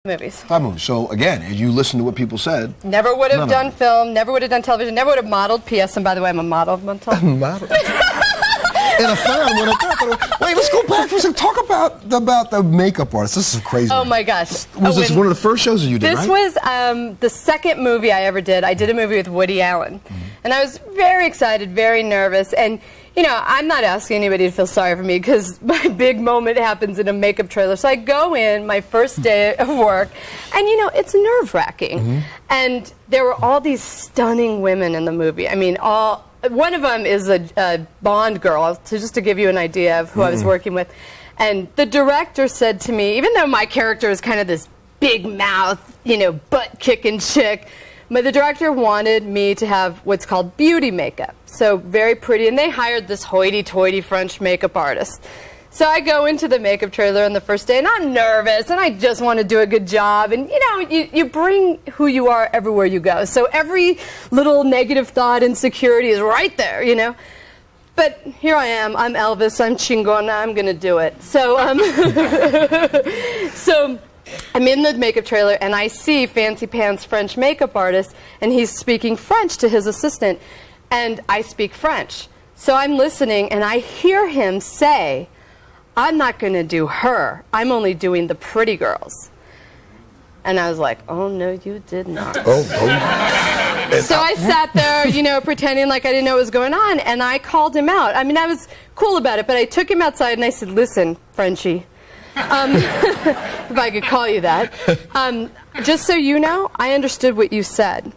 Movies. 5 movies. So again, as you listen to what people said. Never would have done film, never would have done television, never would have modeled. P.S. And by the way, I'm a model of MONTEL. Model? In a fan when wait, let's go back for a second. Talk about the makeup artist. This is crazy. Oh my gosh. Was this one of the first shows that you did, This right? was the second movie I ever did. I did a movie with Woody Allen. And I was very excited, very nervous. And, you know, I'm not asking anybody to feel sorry for me because my big moment happens in a makeup trailer. So I go in my first day of work, and, you know, it's nerve-wracking. And there were all these stunning women in the movie. I mean, one of them is a Bond girl, so just to give you an idea of who I was working with. And the director said to me, even though my character is kind of this big mouth, you know, butt-kicking chick, but the director wanted me to have what's called beauty makeup. So very pretty, and they hired this hoity-toity French makeup artist. So I go into the makeup trailer on the first day, and I'm nervous, and I just want to do a good job. And, you know, you bring who you are everywhere you go. So every little negative thought, insecurity is right there, you know. But here I am. I'm Elvis. I'm chingona. I'm going to do it. So, so I'm in the makeup trailer, and I see Fancy Pants French makeup artist, and he's speaking French to his assistant. And I speak French. So I'm listening, and I hear him say, "I'm not going to do her. I'm only doing the pretty girls." And I was like, oh, no, you did not. So I sat there, you know, pretending like I didn't know what was going on, and I called him out. I mean, I was cool about it, but I took him outside, and I said, "Listen, Frenchie," if I could call you that, "just so you know, I understood what you said."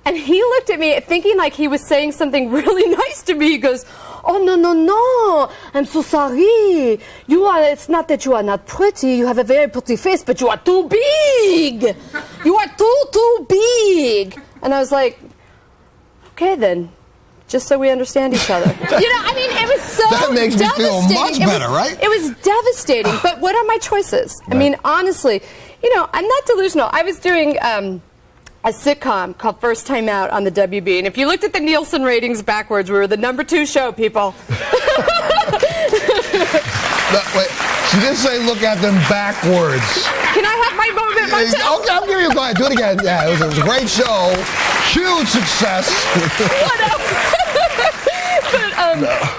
And he looked at me thinking like he was saying something really nice to me. He goes, "Oh, no, no, no, I'm so sorry. It's not that you are not pretty. You have a very pretty face, but you are too big. You are too big." And I was like, okay then, just so we understand each other. You know, I mean, it was so That makes me feel much better, right? It was devastating, but what are my choices? Right. I mean, honestly, you know, I'm not delusional. I was doing a sitcom called First Time Out on the WB, and if you looked at the Nielsen ratings backwards, we were the #2 show, people. No, wait, she didn't say look at them backwards. Can I have my moment, Montel? Okay, I'm giving you a go ahead. Do it again. Yeah, it was a great show. Huge success. But,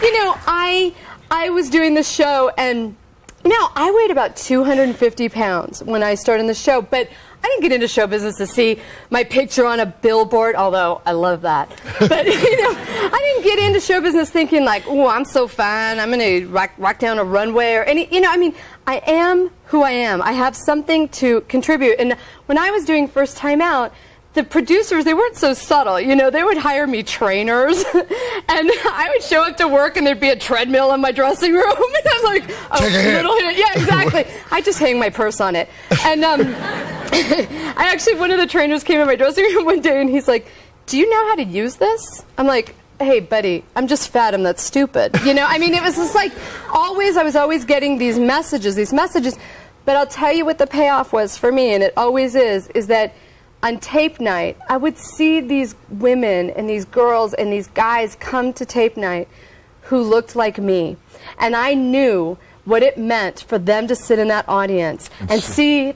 you know, I was doing this show, and, you know, I weighed about 250 pounds when I started the show, but I didn't get into show business to see my picture on a billboard, although I love that. But, you know, I didn't get into show business thinking like, oh, I'm so fine, I'm going to rock down a runway or any, you know, I mean, I am who I am. I have something to contribute. And when I was doing First Time Out, the producers, they weren't so subtle. You know, they would hire me trainers, and I would show up to work, and there'd be a treadmill in my dressing room, and I'm like, oh, little hit. Yeah, exactly. I just hang my purse on it. And one of the trainers came in my dressing room one day, and he's like, "Do you know how to use this?" I'm like, "Hey, buddy, I'm just fat. I'm not stupid." You know, I mean, it was just like I was always getting these messages. But I'll tell you what the payoff was for me, and it always is that on tape night, I would see these women and these girls and these guys come to tape night who looked like me. And I knew what it meant for them to sit in that audience and see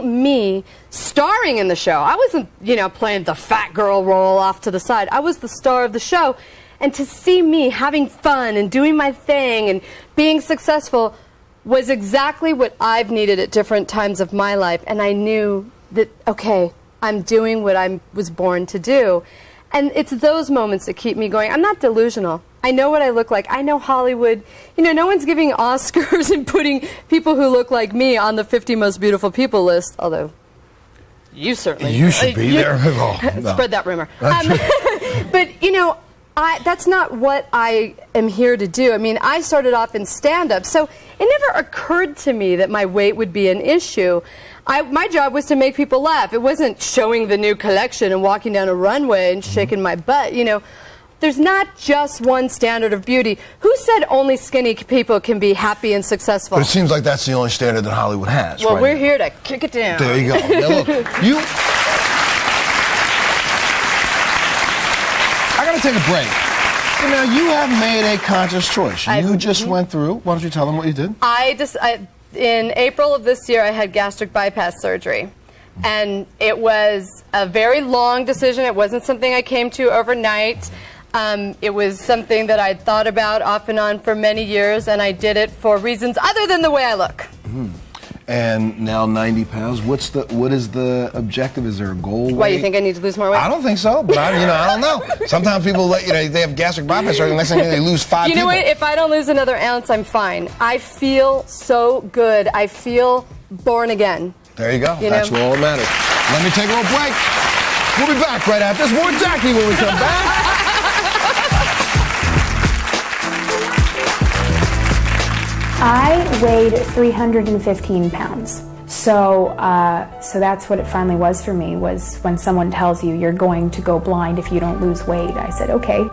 me starring in the show. I wasn't, you know, playing the fat girl role off to the side. I was the star of the show. And to see me having fun and doing my thing and being successful was exactly what I've needed at different times of my life. And I knew that, okay, I'm doing what I was born to do. And it's those moments that keep me going. I'm not delusional. I know what I look like. I know Hollywood. You know, no one's giving Oscars and putting people who look like me on the 50 most beautiful people list, although you certainly. You should be there. Oh, no. Spread that rumor. But, you know, that's not what I am here to do. I mean, I started off in stand-up, so it never occurred to me that my weight would be an issue. My job was to make people laugh. It wasn't showing the new collection and walking down a runway and shaking my butt. You know, there's not just one standard of beauty. Who said only skinny people can be happy and successful? But it seems like that's the only standard that Hollywood has. Well, we're here to kick it down. There you go. Now, look, I got to take a break. Now, you have made a conscious choice. You just went through. Why don't you tell them what you did? in April of this year, I had gastric bypass surgery. And it was a very long decision. It wasn't something I came to overnight. It was something that I'd thought about off and on for many years, and I did it for reasons other than the way I look. And now 90 pounds. What is the objective? Is there a goal? Why, you think I need to lose more weight? I don't think so, but I don't know. Sometimes people, they have gastric bypass surgery, and next thing they lose 5 You know people. what? If I don't lose another ounce, I'm fine. I feel so good. I feel born again. There you go. You That's know? all that matters. Let me take a little break. We'll be back right after this. More Jackie when we come back. I weighed 315 pounds. So that's what it finally was for me, was when someone tells you you're going to go blind if you don't lose weight. I said, okay.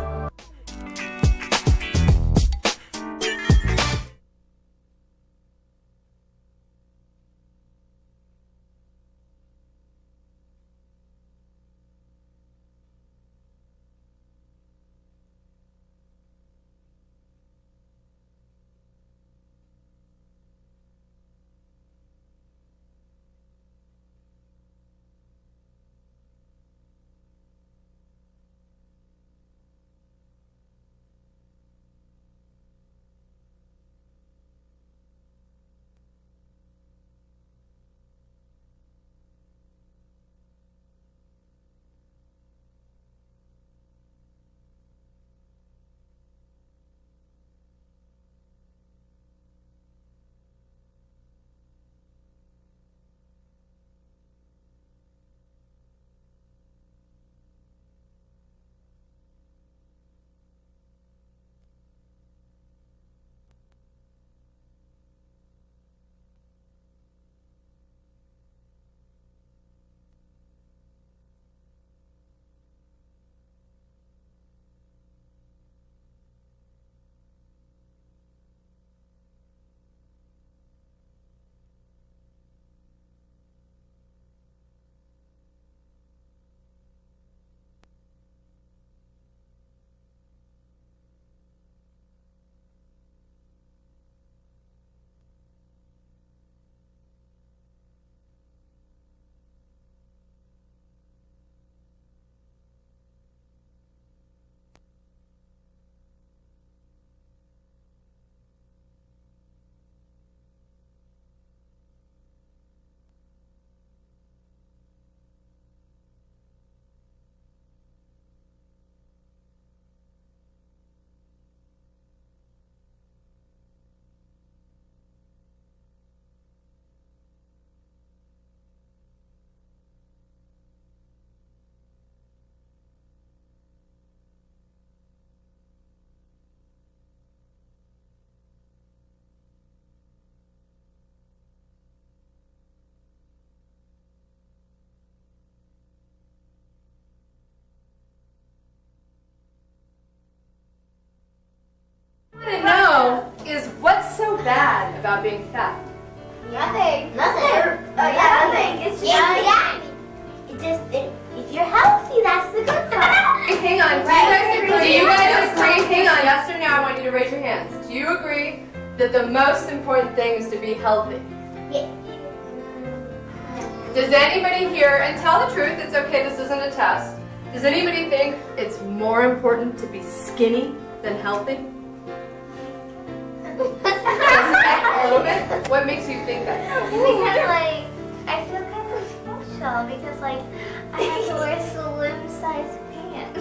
bad about being fat? Nothing. Nothing. It's just if you're healthy, that's the good part. Hang on. Do you guys agree? Hang on. Yes or no? I want you to raise your hands. Do you agree that the most important thing is to be healthy? Yeah. Does anybody here, and tell the truth, it's okay, this isn't a test. Does anybody think it's more important to be skinny than healthy? A little bit? What makes you think that? Because I feel kind of special because I have to wear slim size pants.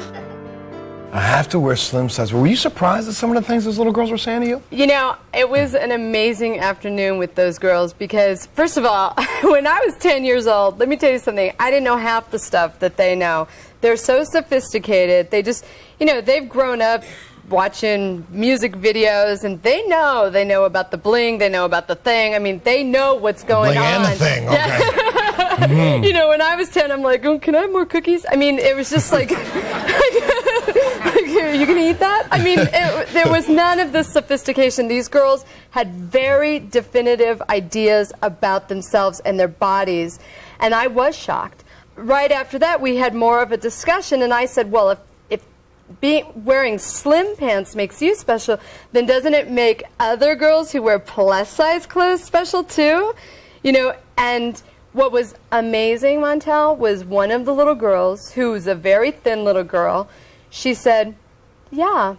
I have to wear slim size. Were you surprised at some of the things those little girls were saying to you? You know, it was an amazing afternoon with those girls because, first of all, when I was 10 years old, let me tell you something, I didn't know half the stuff that they know. They're so sophisticated. They just, they've grown up watching music videos, and they know about the bling, they know about the thing. I mean, they know what's going Bling on. and the thing, okay. Yeah. When I was 10, I'm like, oh, can I have more cookies? I mean, it was just like, are you going to eat that? I mean, there was none of this sophistication. These girls had very definitive ideas about themselves and their bodies, and I was shocked. Right after that, we had more of a discussion, and I said, well, wearing slim pants makes you special, then doesn't it make other girls who wear plus size clothes special too? You know, and what was amazing, Montel, was one of the little girls, who's a very thin little girl, she said, yeah,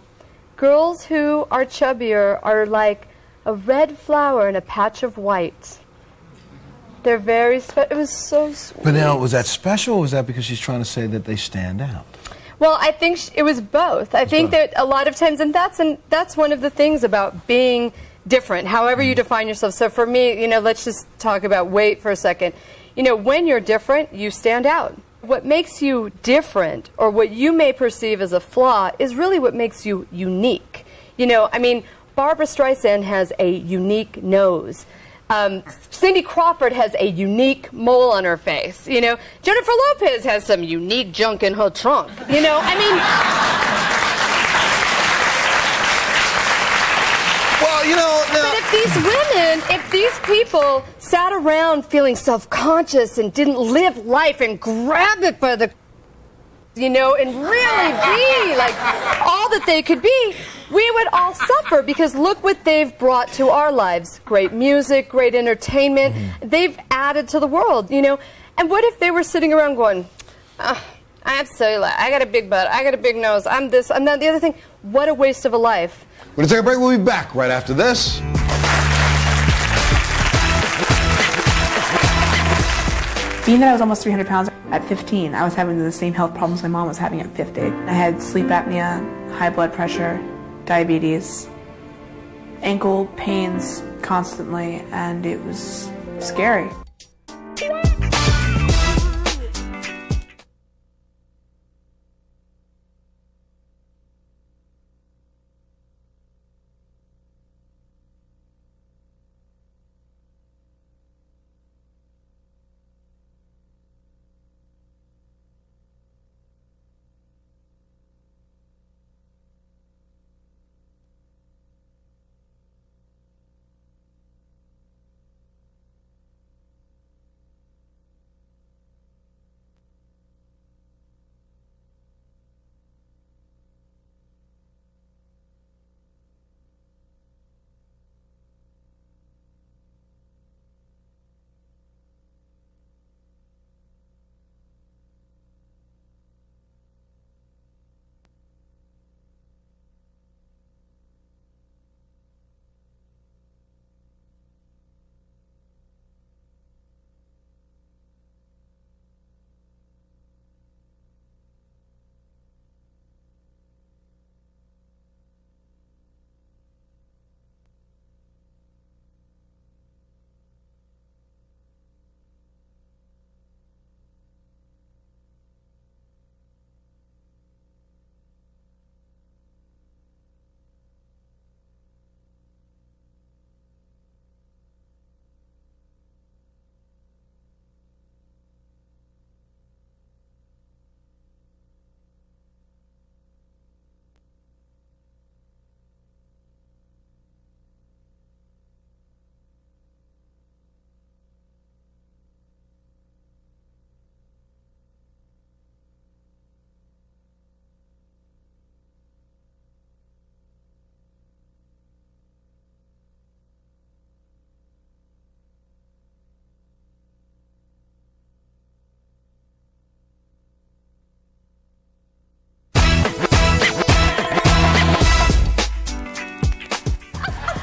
girls who are chubbier are like a red flower in a patch of white. They're very special. It was so sweet. But now, was that special, or was that because she's trying to say that they stand out? Well, I think it was both. I think that a lot of times, and that's one of the things about being different, however you define yourself. So for me, you know, let's just talk about weight for a second. You know, when you're different, you stand out. What makes you different, or what you may perceive as a flaw, is really what makes you unique. You know, I mean, Barbra Streisand has a unique nose. Cindy Crawford has a unique mole on her face. You know, Jennifer Lopez has some unique junk in her trunk. You know, I mean... Well, you know... But if these women, if these people sat around feeling self-conscious and didn't live life and grab it by the... you know, and really be like all that they could be, we would all suffer, because look what they've brought to our lives. Great music, great entertainment. They've added to the world, you know. And what if they were sitting around going, oh, I have cellulite, I got a big butt, I got a big nose, I'm this, I'm that, the other thing. What a waste of a life. We're going to take a break. We'll be back right after this. Being that I was almost 300 pounds at 15, I was having the same health problems my mom was having at 50. I had sleep apnea, high blood pressure, diabetes, ankle pains constantly, and it was scary.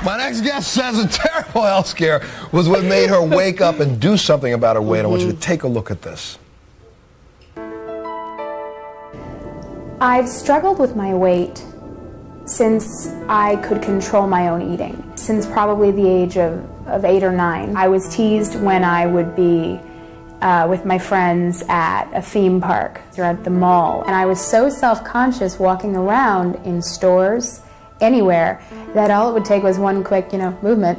My next guest says a terrible health scare was what made her wake up and do something about her weight. I want you to take a look at this. I've struggled with my weight since I could control my own eating, since probably the age of 8 or 9. I was teased when I would be with my friends at a theme park or at the mall, and I was so self-conscious walking around in stores, anywhere, that all it would take was one quick, movement,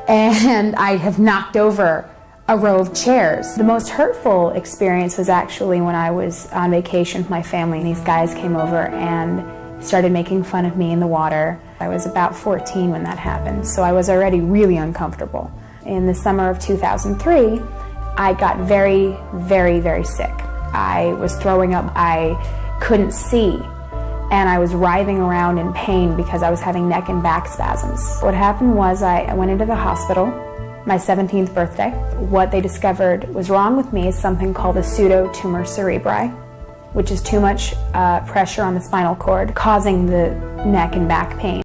and I'd have knocked over a row of chairs. The most hurtful experience was actually when I was on vacation with my family, and these guys came over and started making fun of me in the water. I was about 14 when that happened, so I was already really uncomfortable. In the summer of 2003, I got very, very, very sick. I was throwing up. I couldn't see. and I was writhing around in pain because I was having neck and back spasms. What happened was I went into the hospital, my 17th birthday. What they discovered was wrong with me is something called a pseudotumor cerebri, which is too much pressure on the spinal cord, causing the neck and back pain.